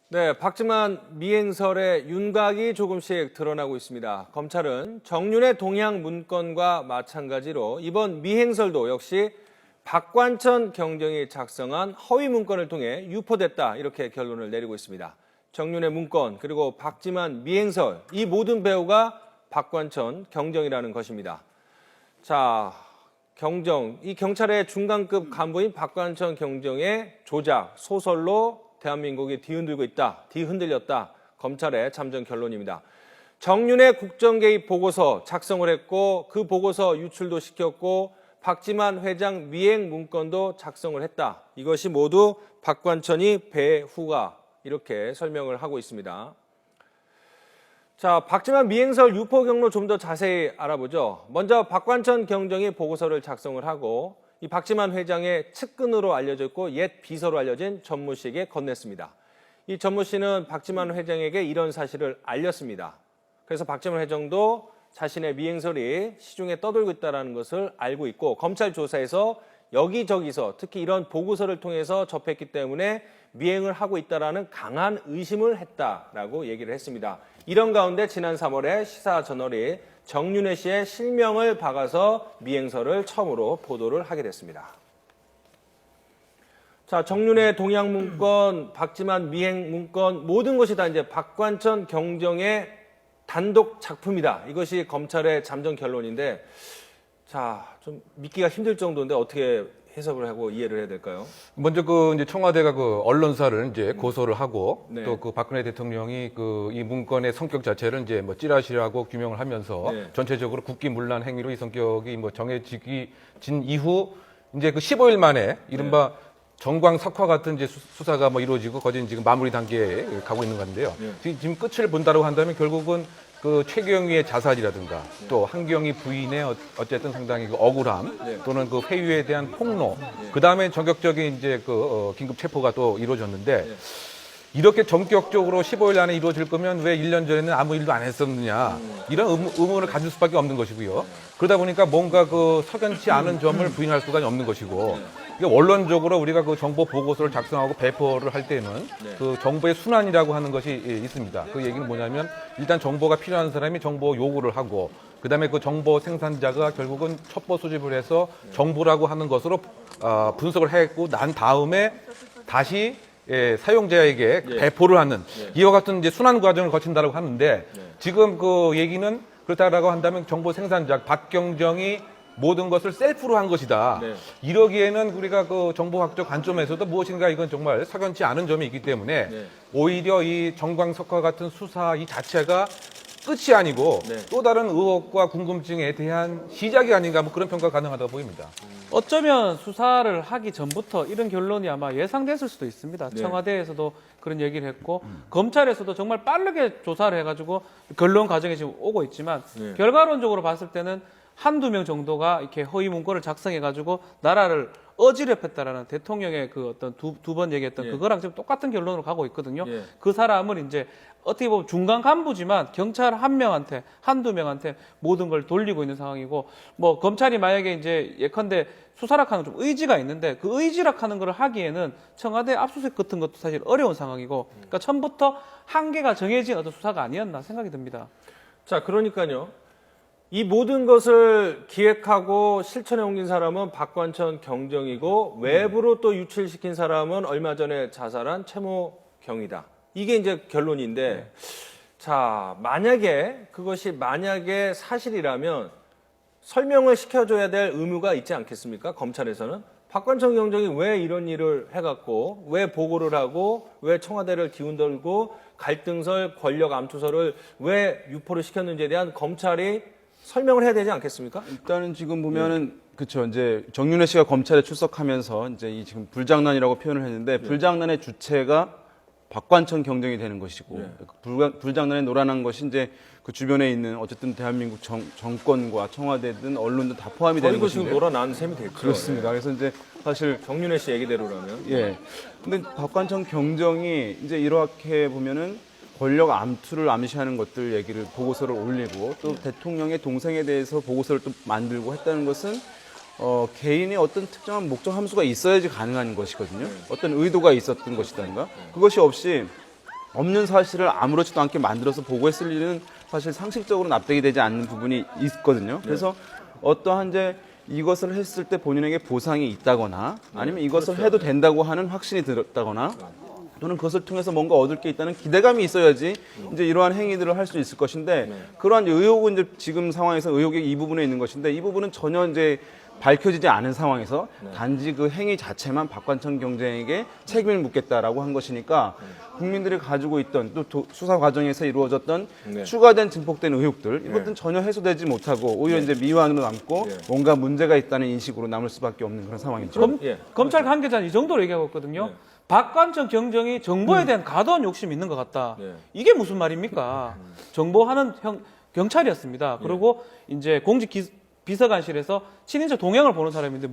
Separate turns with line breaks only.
네, 박지만 미행설의 윤곽이 조금씩 드러나고 있습니다. 검찰은 정윤의 동향 문건과 마찬가지로 이번 미행설도 역시 박관천 경정이 작성한 허위 문건을 통해 유포됐다 이렇게 결론을 내리고 있습니다. 정윤의 문건 그리고 박지만 미행설 이 모든 배우가 박관천 경정이라는 것입니다. 자, 경정, 이 경찰의 중간급 간부인 박관천 경정의 조작, 소설로 대한민국이 뒤흔들고 있다, 뒤흔들렸다. 검찰의 잠정 결론입니다. 정윤의 국정개입 보고서 작성을 했고 그 보고서 유출도 시켰고 박지만 회장 미행 문건도 작성을 했다. 이것이 모두 박관천이 배후가 이렇게 설명을 하고 있습니다. 자, 박지만 미행설 유포 경로 좀 더 자세히 알아보죠. 먼저 박관천 경정이 보고서를 작성을 하고 이 박지만 회장의 측근으로 알려져 있고 옛 비서로 알려진 전무 씨에게 건넸습니다. 이 전무 씨는 박지만 회장에게 이런 사실을 알렸습니다. 그래서 박지만 회장도 자신의 미행설이 시중에 떠돌고 있다는 것을 알고 있고 검찰 조사에서 여기저기서 특히 이런 보고서를 통해서 접했기 때문에 미행을 하고 있다는 강한 의심을 했다라고 얘기를 했습니다. 이런 가운데 지난 3월에 시사저널이 정윤회 씨의 실명을 박아서 미행설을 처음으로 보도를 하게 됐습니다. 자, 정윤회 동향 문건, 박지만 미행 문건 모든 것이 다 이제 박관천 경정의 단독 작품이다. 이것이 검찰의 잠정 결론인데, 자, 좀 믿기가 힘들 정도인데 어떻게 해석을 하고 이해를 해야 될까요?
먼저 이제 청와대가 언론사를 이제 고소를 하고
네.
또 박근혜 대통령이 이 문건의 성격 자체를 이제 찌라시라고 규명을 하면서
네.
전체적으로 국기문란 행위로 이 성격이 진 이후 이제 15일 만에 이른바 정광석화 같은 이제 수사가 이루어지고 거진 지금 마무리 단계에 가고 있는 건데요.
네.
지금 끝을 본다고 한다면 결국은 최경위의 자살이라든가 또 한경희 부인의 어쨌든 상당히 억울함 또는 회유에 대한 폭로 그 다음에 전격적인 이제 긴급 체포가 또 이루어졌는데 이렇게 전격적으로 15일 안에 이루어질 거면 왜 1년 전에는 아무 일도 안 했었느냐 이런 의문을 가질 수밖에 없는 것이고요. 그러다 보니까 뭔가 석연치 않은 점을 부인할 수가 없는 것이고 원론적으로 우리가 정보 보고서를 작성하고 배포를 할 때는 정보의 순환이라고 하는 것이 있습니다. 그 얘기는 뭐냐면 일단 정보가 필요한 사람이 정보 요구를 하고 그다음에 정보 생산자가 결국은 첩보 수집을 해서 정보라고 하는 것으로 분석을 했고 난 다음에 다시 사용자에게 배포를 하는 이와 같은 이제 순환 과정을 거친다고 하는데 지금 얘기는 그렇다라고 한다면 정보 생산자 박경정이 모든 것을 셀프로 한 것이다. 이러기에는 우리가 정보학적 관점에서도 무엇인가 이건 정말 석연치 않은 점이 있기 때문에 오히려 이 정광석화 같은 수사 이 자체가 끝이 아니고 또 다른 의혹과 궁금증에 대한 시작이 아닌가 그런 평가가 가능하다고 보입니다.
어쩌면 수사를 하기 전부터 이런 결론이 아마 예상됐을 수도 있습니다. 청와대에서도 그런 얘기를 했고 검찰에서도 정말 빠르게 조사를 해가지고 결론 과정에 지금 오고 있지만 결과론적으로 봤을 때는 한두 명 정도가 이렇게 허위 문건을 작성해가지고 나라를 어지럽혔다라는 대통령의 어떤 두 번 얘기했던 그거랑 지금 똑같은 결론으로 가고 있거든요. 그 사람은 이제 어떻게 보면 중간 간부지만 경찰 한 명한테, 한두 명한테 모든 걸 돌리고 있는 상황이고 검찰이 만약에 이제 예컨대 수사락하는 좀 의지가 있는데 그 의지락하는 걸 하기에는 청와대 압수수색 같은 것도 사실 어려운 상황이고 그러니까 처음부터 한계가 정해진 어떤 수사가 아니었나 생각이 듭니다.
자, 그러니까요. 이 모든 것을 기획하고 실천에 옮긴 사람은 박관천 경정이고 외부로 또 유출시킨 사람은 얼마 전에 자살한 최모 경이다. 이게 이제 결론인데 자, 그것이 만약에 사실이라면 설명을 시켜줘야 될 의무가 있지 않겠습니까? 검찰에서는. 박관천 경정이 왜 이런 일을 해갖고 왜 보고를 하고 왜 청와대를 뒤흔들고 갈등설, 권력 암투설을 왜 유포를 시켰는지에 대한 검찰이 설명을 해야 되지 않겠습니까?
일단은 지금 보면은 그렇죠. 이제 정윤회 씨가 검찰에 출석하면서 이제 지금 불장난이라고 표현을 했는데 불장난의 주체가 박관천 경정이 되는 것이고 불장난에 노란한 것이 이제 그 주변에 있는 어쨌든 대한민국 정권과 청와대든 언론도 다 포함이 되는 것인데.
지금 노란한 셈이 됐죠.
그렇습니다. 그래서 이제 사실
정윤회 씨 얘기대로라면.
근데 박관천 경정이 이제 이렇게 보면은 권력 암투를 암시하는 것들 얘기를 보고서를 올리고 또 대통령의 동생에 대해서 보고서를 또 만들고 했다는 것은 개인의 어떤 특정한 목적 함수가 있어야지 가능한 것이거든요. 어떤 의도가 있었던 것이든가 그것이 없이 없는 사실을 아무렇지도 않게 만들어서 보고했을 일은 사실 상식적으로 납득이 되지 않는 부분이 있거든요. 그래서 어떠한 이제 이것을 했을 때 본인에게 보상이 있다거나 아니면 이것을 해도 된다고 하는 확신이 들었다거나 또는 그것을 통해서 뭔가 얻을 게 있다는 기대감이 있어야지 이제 이러한 행위들을 할 수 있을 것인데 그러한 의혹은 이제 지금 상황에서 의혹이 이 부분에 있는 것인데 이 부분은 전혀 이제 밝혀지지 않은 상황에서 단지 그 행위 자체만 박관천 경쟁에게 책임을 묻겠다라고 한 것이니까 국민들이 가지고 있던 또 수사 과정에서 이루어졌던 추가된 증폭된 의혹들 이것들은 전혀 해소되지 못하고 오히려 이제 미완으로 남고 뭔가 문제가 있다는 인식으로 남을 수밖에 없는 그런 상황이죠.
검찰 관계자는 이 정도로 얘기하고 있거든요. 박관천 경정이 정보에 대한 과도한 욕심이 있는 것 같다. 이게 무슨 말입니까? 정보하는 경찰이었습니다. 그리고 이제 공직 비서관실에서 친인척 동향을 보는 사람인데